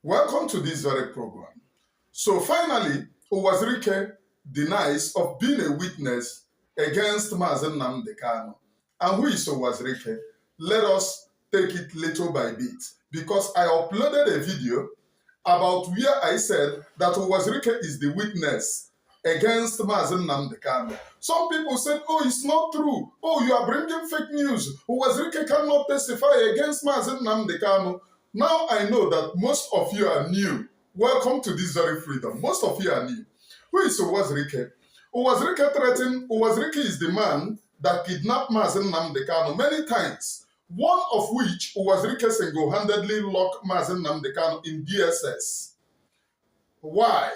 Welcome to this very program. So finally, Uwazuruike denies of being a witness against Maazi Nnamdi Kanu. And who is Uwazuruike? Let us take it little by bit, because I uploaded a video about where I said that Uwazuruike is the witness against Maazi Nnamdi Kanu. Some people said, oh, it's not true. Oh, you are bringing fake news. Uwazuruike cannot testify against Maazi Nnamdi Kanu. Now I know that most of you are new. Welcome to this very freedom. Most of you are new. Who is Uwazuruike? Uwazuruike is the man that kidnapped Maazi Nnamdi Kanu many times, one of which Uwazuruike single-handedly locked Maazi Nnamdi Kanu in DSS. Why?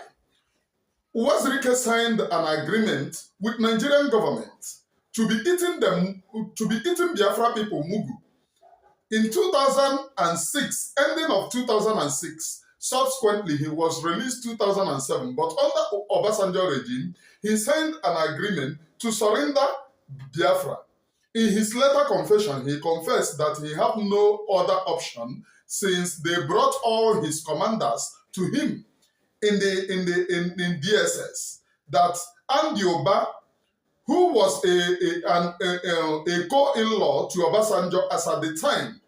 Uwazuruike signed an agreement with Nigerian government to be eating Biafra people mugu. In 2006, ending of 2006, subsequently he was released 2007, but under Obasanjo regime, he signed an agreement to surrender Biafra. In his later confession, he confessed that he had no other option since they brought all his commanders to him in DSS. That Andy Oba, who was a co-in-law to Obasanjo as at the time,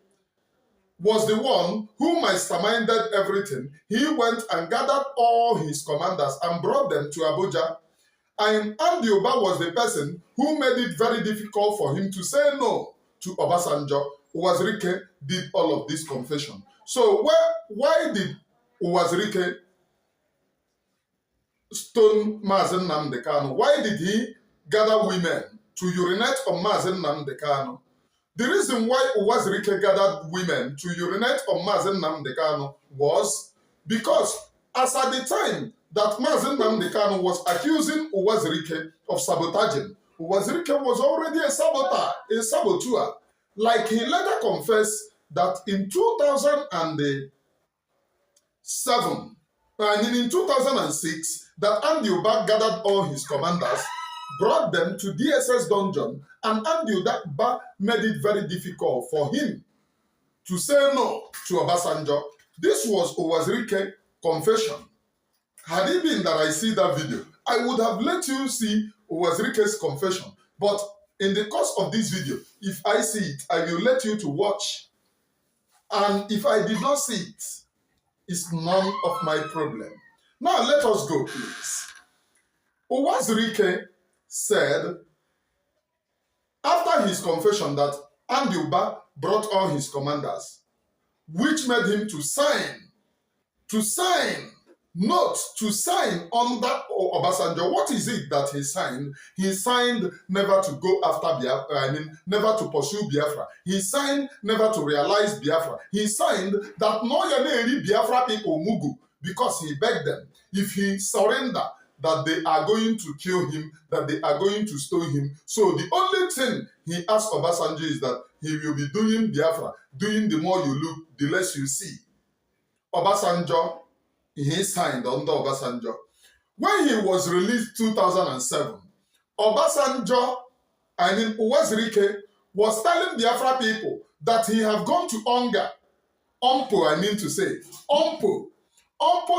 was the one who masterminded everything. He went and gathered all his commanders and brought them to Abuja. And Andy Oba was the person who made it very difficult for him to say no to Obasanjo. Uwazuruike did all of this confession. So why did Uwazuruike stone Maazi Nnamdi Kanu? Why did he gather women to urinate on Maazi Nnamdi Kanu? The reason why Uwazuruike gathered women to urinate on Maazi Nnamdi Kanu was because as at the time that Maazi Nnamdi Kanu was accusing Uwazuruike of sabotaging, Uwazuruike was already a saboteur. Like he later confessed that in 2006, that Andy Oba gathered all his commanders, brought them to DSS dungeon, and Andy Oba made it very difficult for him to say no to Obasanjo. This was Uwazuruike confession. Had it been that I see that video, I would have let you see Uwazuruike's confession. But in the course of this video, if I see it, I will let you to watch. And if I did not see it, it's none of my problem. Now let us go, please. Uwazuruike said, after his confession, that Andy Oba brought all his commanders, which made him to sign under Obasanjo. What is it that he signed? He signed never to go after Biafra, never to pursue Biafra. He signed never to realize Biafra. He signed that no yaneri Biafra people mugu, because he begged them, if he surrender, that they are going to kill him, that they are going to stone him. So the only thing he asked Obasanjo is that he will be doing Biafra, doing the more you look, the less you see. Obasanjo, he signed under Obasanjo. When he was released 2007, Uwazuruike was telling Biafra people that he have gone to Onga. OMPO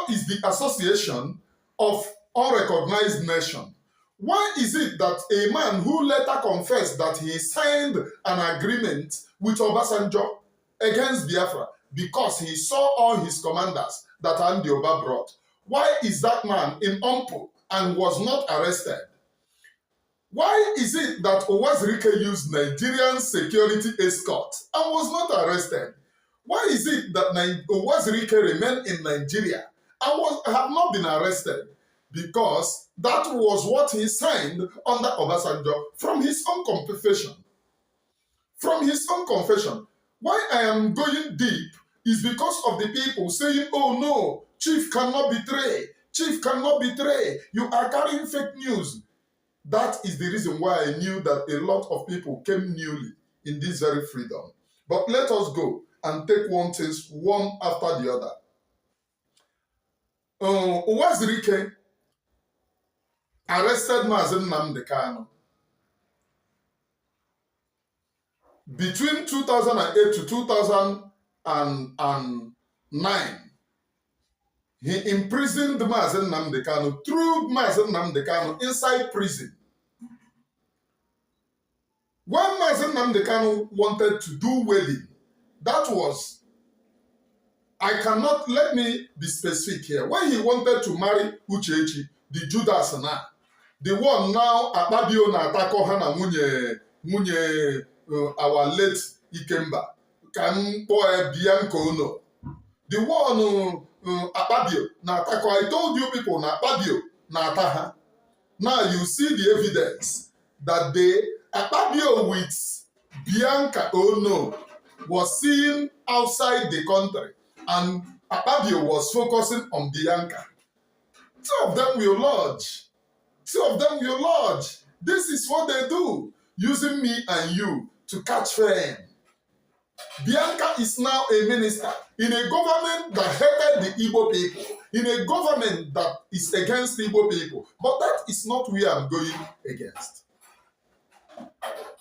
is the Association of Unrecognized Nation. Why is it that a man who later confessed that he signed an agreement with Obasanjo against Biafra because he saw all his commanders that Andy Oba brought, why is that man in OMPO and was not arrested? Why is it that Uwazuruike used Nigerian security escort and was not arrested? Why is it that Uwazuruike remained in Nigeria and have not been arrested? Because that was what he signed under Obasanjo from his own confession. From his own confession. Why I am going deep is because of the people saying, oh no, chief cannot betray. Chief cannot betray. You are carrying fake news. That is the reason why I knew that a lot of people came newly in this very freedom. But let us go and take one after the other. Uwazuruike arrested Maazi Nnamdi Kanu between 2008 to 2009. He imprisoned Maazi Nnamdi Kanu, threw Maazi Nnamdi Kanu inside prison. When Maazi Nnamdi Kanu wanted to do wedding, that was, let me be specific here. When he wanted to marry Uchechi, the Judas now, the one now Akpabio na atako ha na nwunye our late Ikemba, Kampo Bianco no. The one Akpabio na atako, I told you people na Akpabio na ataha. Now you see the evidence that Akpabio with Bianca Ono was seen outside the country, and Akpabio was focusing on Bianca. Two of them will lodge. Two of them will lodge. This is what they do, using me and you to catch fame. Bianca is now a minister in a government that hated the Igbo people, in a government that is against Igbo people. But that is not where I'm going against.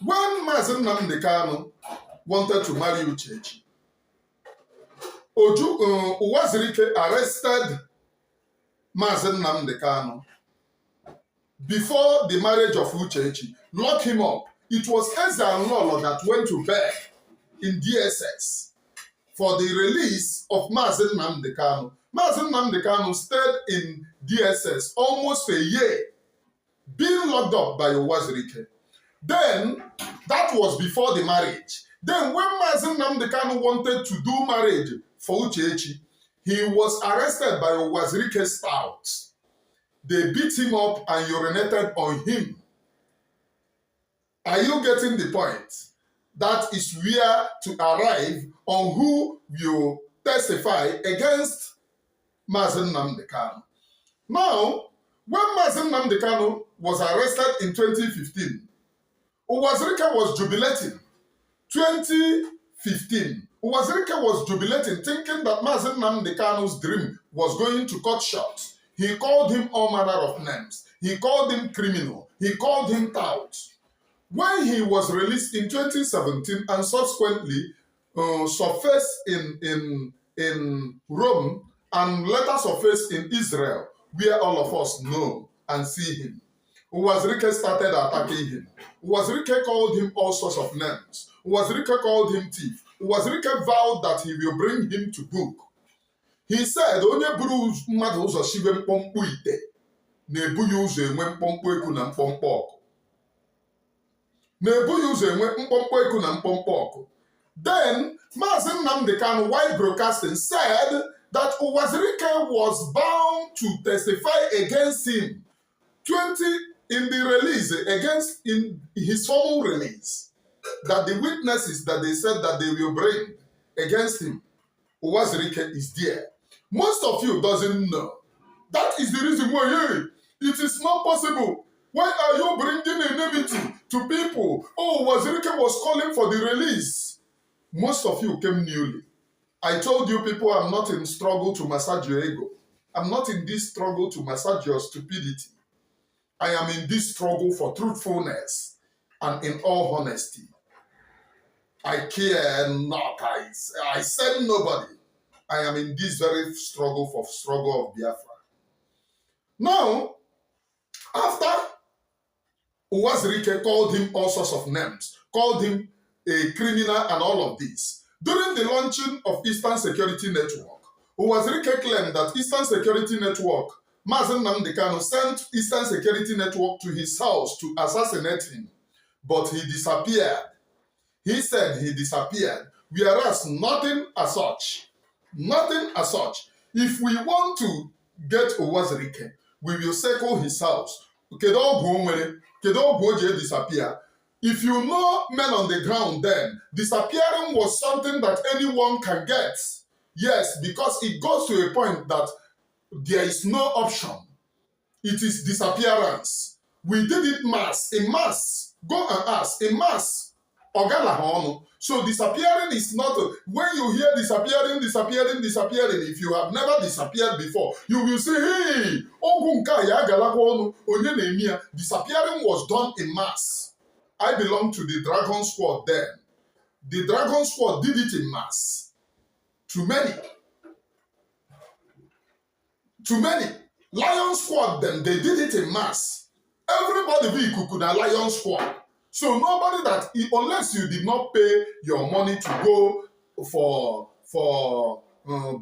When Maazi Nnamdi Kanu wanted to marry Uchechi, Uwazuruike arrested Maazi Nnamdi Kanu before the marriage of Uchechi, locked him up. It was Eze and Lolo that went to beg in DSS for the release of Maazi Nnamdi Kanu. Maazi Nnamdi Kanu stayed in DSS almost a year, being locked up by Uwazuruike. Then, that was before the marriage. Then when Maazi Nnamdi Kanu wanted to do marriage for Uchechi, he was arrested by Uwazuruike scouts. They beat him up and urinated on him. Are you getting the point? That is where to arrive on who will testify against Maazi Nnamdi Kanu. Now, when Maazi Nnamdi Kanu was arrested in 2015, Uwazuruike was jubilating. 2015, Uwazuruike was jubilating, thinking that Maazi Nnamdi Kanu's dream was going to cut short. He called him all manner of names. He called him criminal. He called him tout. When he was released in 2017 and subsequently surfaced in Rome and later surfaced in Israel, where all of us know and see him, Uwazuruike started attacking him. Uwazuruike called him all sorts of names. Uwazuruike called him thief. Uwazuruike vowed that he will bring him to book. He said, onye buru mmadụ ụzọ shiwe mkpọmkpọ ite na-ebu ya ụzọ enwe mkpọmkpọ eku na mkpọmkpọ ọkụ. Na-ebu ya ụzọ enwe mkpọmkpọ eku na mkpọmkpọ ọkụ. Then, Maazi Nnamdi Kanu, while broadcasting, said that Uwazuruike was bound to testify against him in the release, in his formal release, that the witnesses that they said that they will bring against him, Uwazuruike is there. Most of you doesn't know. That is the reason why, hey, it is not possible. Why are you bringing enmity to people? Oh, Uwazuruike was calling for the release. Most of you came newly. I told you people, I'm not in struggle to massage your ego. I'm not in this struggle to massage your stupidity. I am in this struggle for truthfulness and in all honesty. I care not. I said nobody. I am in this very struggle of Biafra. Now, after Uwazuruike called him all sorts of names, called him a criminal and all of this, during the launching of Eastern Security Network, Uwazuruike claimed that Eastern Security Network, Maazi Nnamdi Kanu sent Eastern Security Network to his house to assassinate him, but he disappeared. He said he disappeared, whereas nothing as such. Nothing as such. If we want to get Uwazuruike, we will circle his house. Kedu oge disappear. If you know men on the ground then, disappearing was something that anyone can get. Yes, because it goes to a point that there is no option. It is disappearance. We did it in mass. Go and ask, in mass. So disappearing is not, when you hear disappearing, if you have never disappeared before, you will say, hey, disappearing was done in mass. I belong to the Dragon Squad then. The Dragon Squad did it in mass. To many. to many. Lion squad, then they did it in mass. Everybody be could a lion squad. So nobody that, unless you did not pay your money to go for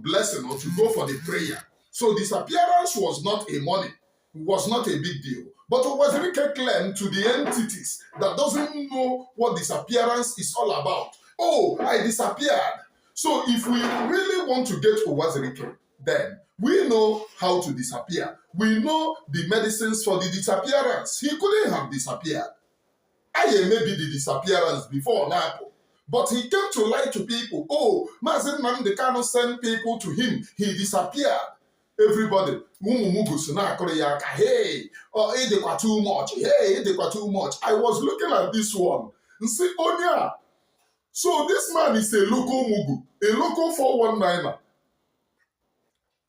blessing or to go for the prayer. So disappearance was not a money, was not a big deal. But Uwazuruike claimed to the entities that doesn't know what disappearance is all about. Oh, I disappeared. So if we really want to get Uwazuruike, then we know how to disappear. We know the medicines for the disappearance. He couldn't have disappeared. I maybe the disappearance before now. But he came to lie to people. Oh, Maazi Nnamdi Kanu sent people to him. He disappeared. Everybody, hey, oh, it too much. Hey, it too much. I was looking at this one and say, oh yeah. So this man is a local mugu, a local 419er.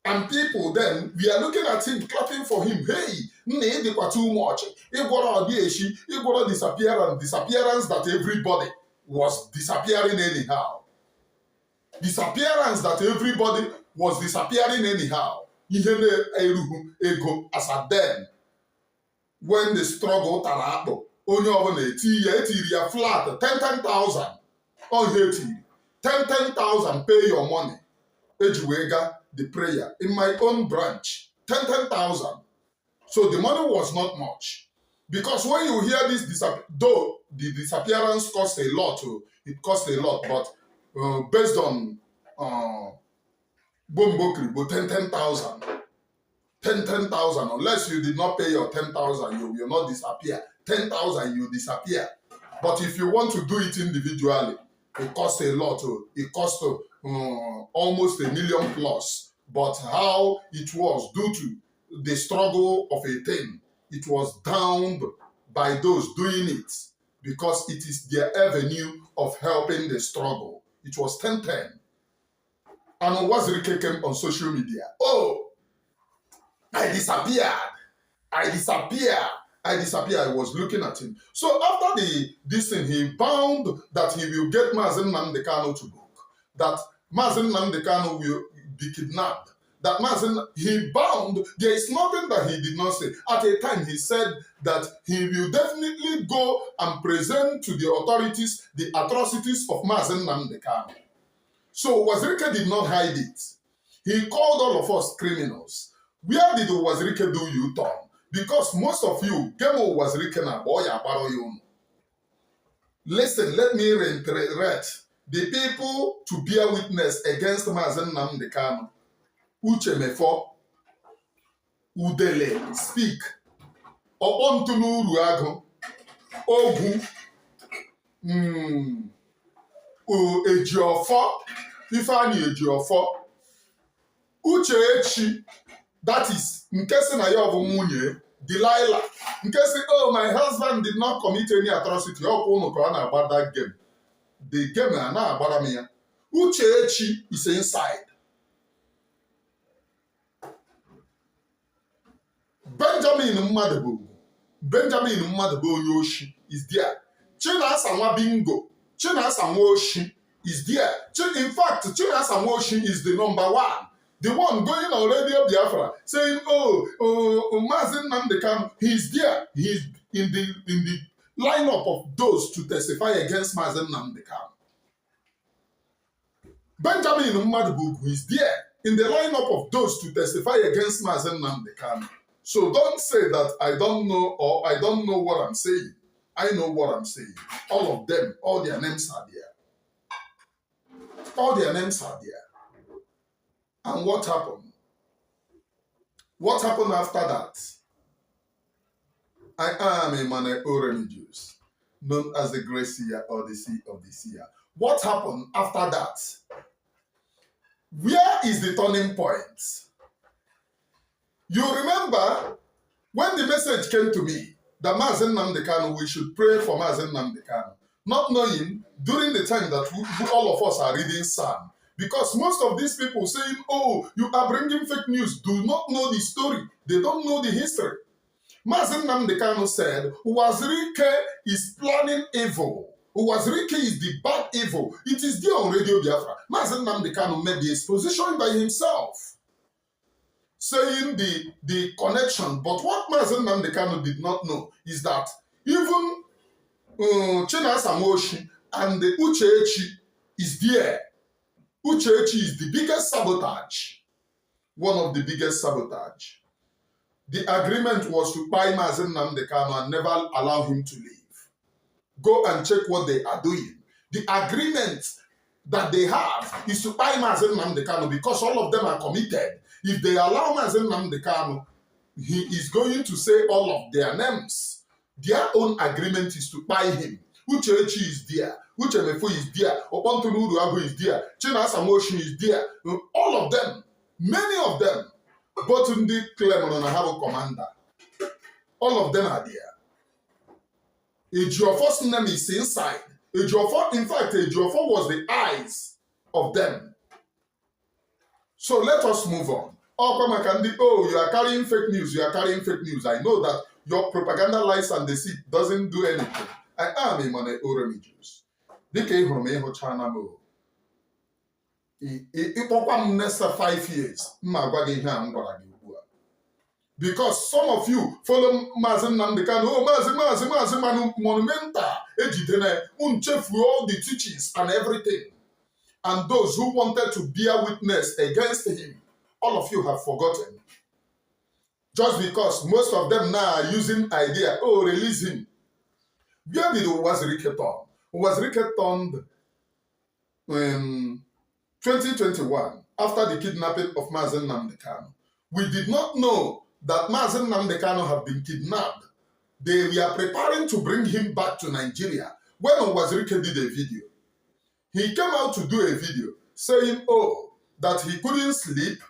And people then, we are looking at him, clapping for him. Hey, they were too much. It got a disappearance that everybody was disappearing anyhow. Disappearance that everybody was disappearing anyhow. As at then, when the struggle tarapo, only over a flat, 10,000 on 10,000, pay your money. Ejuwega, the prayer in my own branch, 10,000. So the money was not much. Because when you hear this, though the disappearance cost a lot, it cost a lot, but based on Bombokri, 10,000. 10,000, unless you did not pay your 10,000, you will not disappear. 10,000, you disappear. But if you want to do it individually, it costs a lot. It costs almost $1 million plus. But how it was due to the struggle of a thing, it was downed by those doing it because it is their avenue of helping the struggle. It was 10-10. And Uwazuruike came on social media. Oh, I disappeared. I disappeared. I disappeared. I was looking at him. So after this thing, he bound that he will get Maazi Nnamdi Kanu to book. That Maazi Nnamdi Kanu will be kidnapped. That he bound. There is nothing that he did not say. At a time, he said that he will definitely go and present to the authorities the atrocities of Maazi Nnamdi Kanu. So Uwazuruike did not hide it. He called all of us criminals. Where did Uwazuruike do U-turn? Because most of you, Uwazuruike na boy abaro you. Listen, let me reiterate. The people to bear witness against Maazi Nnamdi Kanu. Uche Mefo, Udele, speak. Obontunu Uruago, Ogu, Ejiofo, Ifani Ejiofo, Uche Echi, that is, Nkesi na yobu munye, Delilah, Nkesi, oh, my husband did not commit any atrocity, about that game. The game na about me. Uche Echi is inside. Benjamin Mmadụ Onyoshi is there. Chinasa Nwabingo, Chinasa Nwoshi is there. In fact, Chinasa Nwoshi is the number one. The one going on Radio Biafra saying, oh, Maazi Nnamdi Kanu, he's there. He's in the lineup of those to testify against Maazi Nnamdi Kanu. Benjamin Mmadụ is there in the lineup of those to testify against Maazi Nnamdi Kanu. So don't say that I don't know or I don't know what I'm saying. I know what I'm saying. All of them, all their names are there. All their names are there. And what happened? What happened after that? I am a man religious, known as the Great Seer or the Sea of the Seer. What happened after that? Where is the turning point? You remember when the message came to me that Maazi Nnamdi Kanu, we should pray for Maazi Nnamdi Kanu, not knowing during the time that all of us are reading Psalm. Because most of these people saying, oh, you are bringing fake news, do not know the story. They don't know the history. Maazi Nnamdi Kanu said, Uwazuruike is planning evil. Uwazuruike is the bad evil. It is there on Radio Biafra. Maazi Nnamdi Kanu made the exposition by himself. saying the connection. But what Maazi Nnamdi Kanu did not know is that even Chinasa Moshi and the Uchechi is there. Uchechi is the biggest sabotage. One of the biggest sabotage. The agreement was to buy Maazi Nnamdi Kanu and never allow him to leave. Go and check what they are doing. The agreement that they have is to buy Maazi Nnamdi Kanu because all of them are committed. If they allow Maazi Nnamdi Kanu, he is going to say all of their names. Their own agreement is to buy him. Uchechi is there. Uchemefo is there. Opontunu Uruagu is there. Chinasa Moshi is there. All of them. Many of them. But in the Clermont have a commander. All of them are there. Ejiofor's name is inside. Ejiofor, in fact, Ejiofor was the eyes of them. So let us move on. Oh, you are carrying fake news. You are carrying fake news. I know that your propaganda lies and deceit doesn't do anything. I am a money oremijus. Dike home ho chana mo. Ipokwa next 5 years. Because some of you follow Maazi Nnamdi Kanu. Oh, Maazi Manu Monumenta. Ejidene unchefu all the teachings and everything. And those who wanted to bear witness against him, all of you have forgotten. Just because most of them now are using idea, oh, release him. Where did Uwazuruike turn? Uwazuruike turned in 2021 after the kidnapping of Maazi Nnamdi Kanu. We did not know that Maazi Nnamdi Kanu had been kidnapped. They were preparing to bring him back to Nigeria when Uwazuruike did a video. He came out to do a video saying, oh, that he couldn't sleep.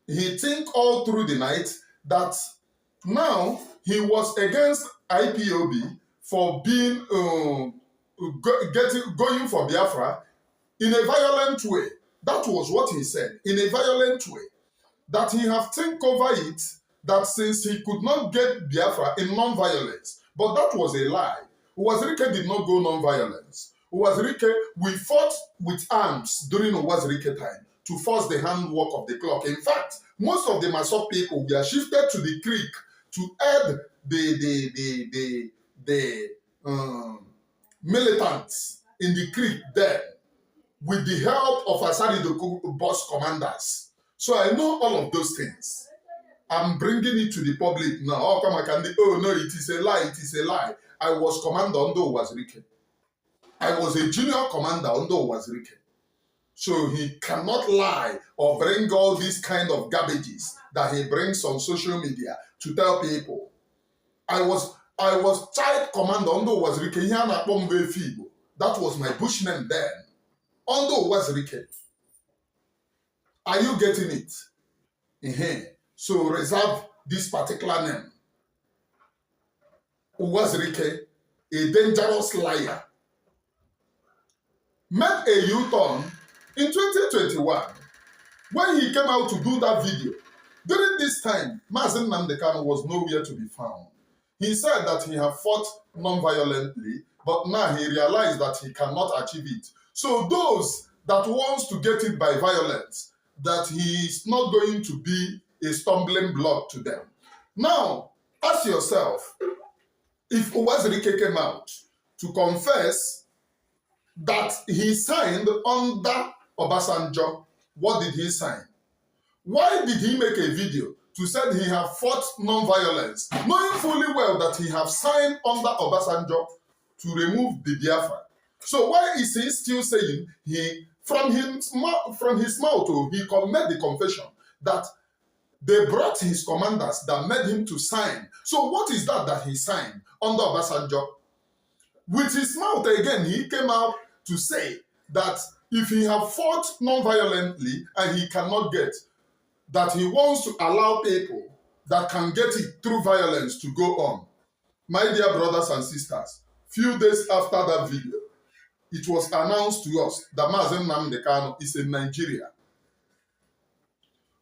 He think all through the night that now he was against IPOB for being going for Biafra in a violent way. That was what he said, in a violent way. That he have think over it, that since he could not get Biafra in non-violence, but that was a lie. Uwazuruike did not go non-violence. Uwazuruike, we fought with arms during Uwazuruike time to force the handwork of the clock. In fact, most of the Masop people were shifted to the creek to aid the militants in the creek there with the help of Asari Doku boss commanders. So I know all of those things. I'm bringing it to the public now. Oh, come on, oh no, it is a lie, it is a lie. I was commander under Uwazuruike. I was a junior commander under Uwazuruike. So he cannot lie or bring all these kind of garbages that he brings on social media to tell people. I was child commander under Uwazuruike. That was my bush name then. Under Uwazuruike. Are you getting it? So reserve this particular name. Uwazuruike, a dangerous liar, made a U-turn in 2021 when he came out to do that video. During this time, Maazi Nnamdi Kanu was nowhere to be found. He said that he had fought non-violently, but now he realized that he cannot achieve it. So those that wants to get it by violence, that he is not going to be a stumbling block to them. Now, ask yourself, if Uwazuruike came out to confess that he signed under Obasanjo, what did he sign? Why did he make a video to say he have fought non-violence, knowing fully well that he have signed under Obasanjo to remove the Biafra? So why is he still saying from his mouth, he made the confession that they brought his commanders that made him to sign. So what is that he signed under Obasanjo? With his mouth again, he came out to say that if he have fought non-violently and he cannot get, that he wants to allow people that can get it through violence to go on. My dear brothers and sisters, few days after that video, it was announced to us that Maazi Nnamdi Kanu is in Nigeria.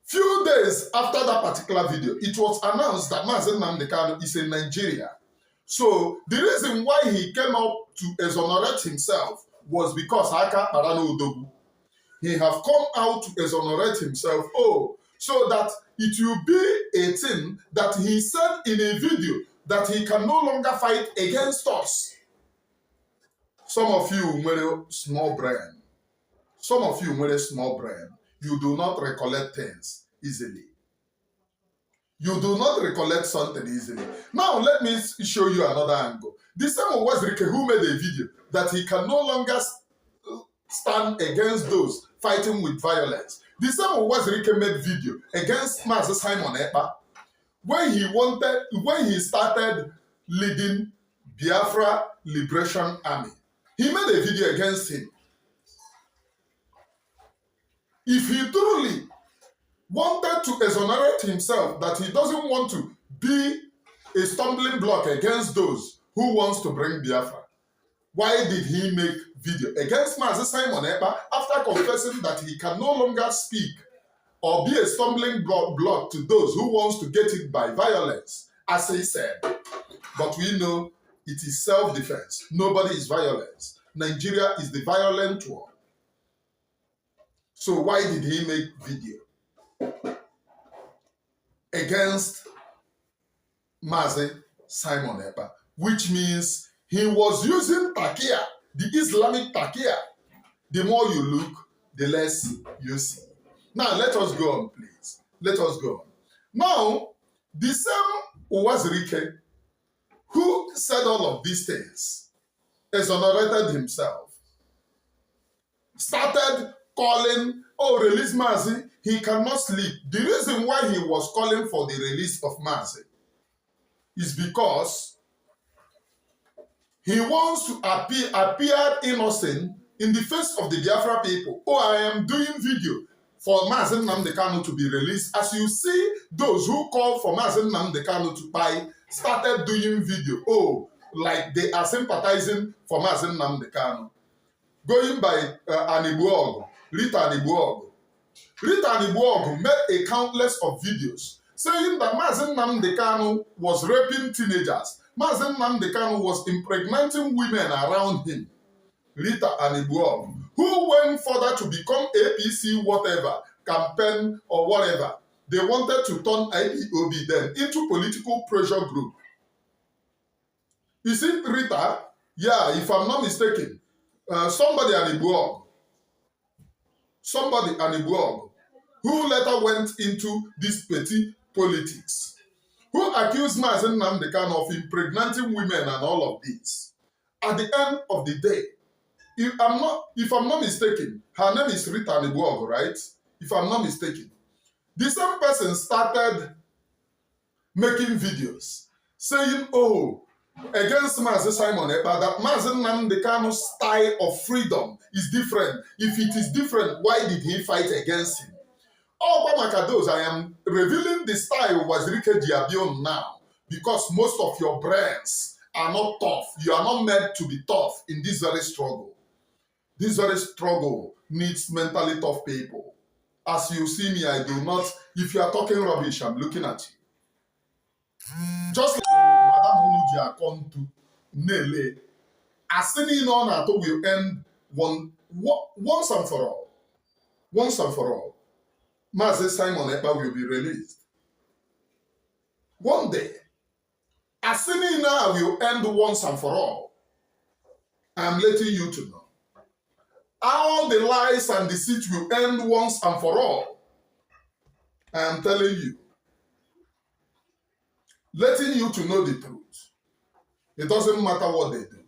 Few days after that particular video, it was announced that Maazi Nnamdi Kanu is in Nigeria. So the reason why he came up to exonerate himself was because Aka Parano Udogu. He have come out to exonerate himself. Oh, so that it will be a thing that he said in a video that he can no longer fight against us. Some of you with a small brain. Some of you with a small brain. You do not recollect things easily. You do not recollect something easily. Now let me show you another angle. The same Uwazuruike who made a video that he can no longer stand against those fighting with violence. The same Uwazuruike made video against Maazi Simon Ekpa when he started leading Biafra Liberation Army. He made a video against him. If he truly wanted to exonerate himself, that he doesn't want to be a stumbling block against those who wants to bring Biafra, why did he make video against Maazi Simon Ekpa after confessing that he can no longer speak or be a stumbling block to those who wants to get it by violence, as he said? But we know it is self-defense. Nobody is violent. Nigeria is the violent one. So why did he make video against Maazi Simon Ekpa? Which means he was using takia, the Islamic takia. The more you look, the less you see. Now let us go on, please. Let us go on. Now, the same Uwazuruike who said all of these things, exonerated himself, started calling, oh, release Maazi, he cannot sleep. The reason why he was calling for the release of Maazi is because he wants to appear innocent in the face of the Biafra people. Oh, I am doing video for Maazi Nnamdi Kanu to be released. As you see, those who call for Maazi Nnamdi Kanu to buy started doing video. Oh, like they are sympathizing for Maazi Nnamdi Kanu. Going by Rita Anibuogu. Rita Anibuogu made a countless of videos saying that Maazi Nnamdi Kanu was raping teenagers. Maazi Nnamdi Kanu was impregnating women around him. Rita Anibuogu, who went further to become APC whatever, campaign or whatever. They wanted to turn IPOB then into political pressure group. Is it Rita? Yeah, if I'm not mistaken. Somebody Anibuogu, who later went into this petty politics, who accused Maazi Nnamdi Kanu of impregnating women and all of this. At the end of the day, if I'm not mistaken, her name is Rita Anibuogu, right? If I'm not mistaken. The same person started making videos saying, oh, against Maazi Simon Ekpa, that Maazi Nnamdi Kanu's style of freedom is different. If it is different, why did he fight against him? Oh, Makados, I am revealing the style of Uwazuruike Diabion now because most of your brains are not tough. You are not meant to be tough in this very struggle. This very struggle needs mentally tough people. As you see me, I do not. If you are talking rubbish, I'm looking at you. Just like Madam Unuji Akontu, Nele, Asini on Ato will end once and for all. Once and for all. Maazi Simon Ekpa will be released. One day, Asini now will end once and for all. I'm letting you to know. All the lies and deceit will end once and for all. I am telling you. Letting you to know the truth. It doesn't matter what they do.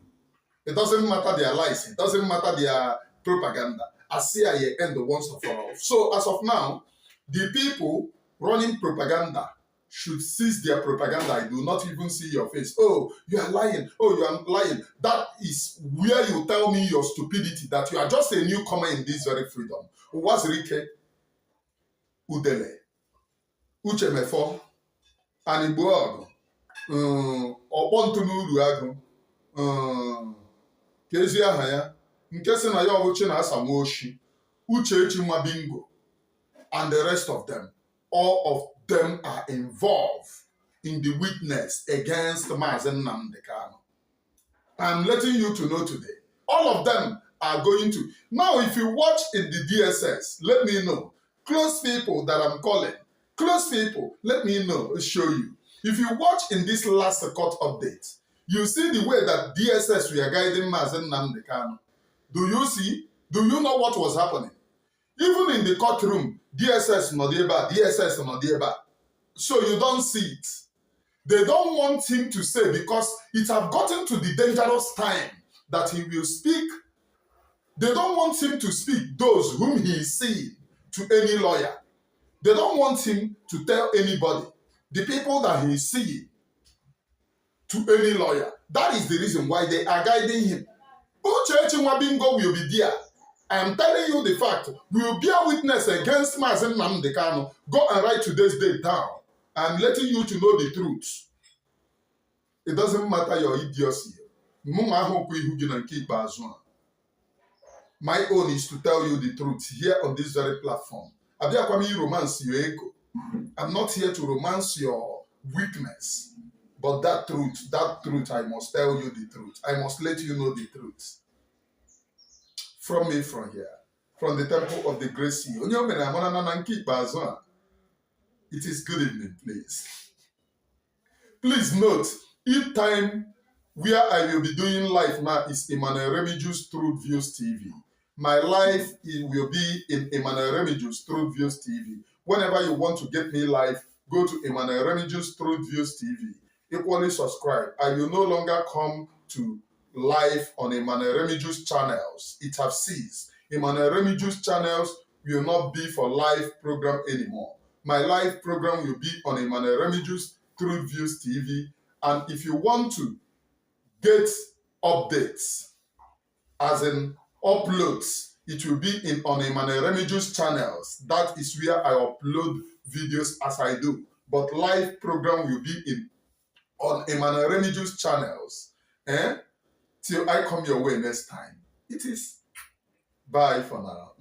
It doesn't matter their lies. It doesn't matter their propaganda. ASEA end once and for all. So as of now, the people running propaganda should cease their propaganda. I do not even see your face. Oh, you are lying. Oh, you are lying. That is where you tell me your stupidity, that you are just a newcomer in this very freedom. Uwazuruike, Udele, Uchemefo, Anibuogu, Opontunuru Kezi aha ya, nke si na ya ọbụchi na Asamoshi, Uchechi Mabingo, and the rest of them. All of them are involved in the witness against Maazi Nnamdi Kanu. I'm letting you to know today. All of them are going to. Now, if you watch in the DSS, let me know. Close people that I'm calling, Close people, let me know, show you. If you watch in this last court update, you see the way that DSS were guiding Maazi Nnamdi Kanu. Do you see? Do you know what was happening? Even in the courtroom, DSS not there, DSS not there. So you don't see it. They don't want him to say, because it have gotten to the dangerous time that he will speak. They don't want him to speak those whom he is seeing to any lawyer. They don't want him to tell anybody, the people that he is seeing, to any lawyer. That is the reason why they are guiding him. Uchechi Nwabingo will be there. I am telling you the fact. We will bear witness against Maazi Nnamdi Kanu. Go and write today's date down. I am letting you to know the truth. It doesn't matter your idiocy. My own is to tell you the truth here on this very platform. I'm not here to romance your weakness. But that truth, I must tell you the truth. I must let you know the truth. From me, from here, from the temple of the Great Sea. It is good evening, please. Please note, each time where I will be doing live now is Emmanuel Remigius Truth Views TV. My live will be in Emmanuel Remigius Truth Views TV. Whenever you want to get me live, go to Emmanuel Remigius Truth Views TV. Equally subscribe. I will no longer come to live on Emmanuel Remigius channels. It have ceased. Emmanuel Remigius channels will not be for live program anymore. My live program will be on Emmanuel Remigius Truth Views TV. And if you want to get updates, as in uploads, it will be on Emmanuel Remigius channels. That is where I upload videos as I do. But live program will be on Emmanuel Remigius channels. Till I come your way next time. It is bye for now.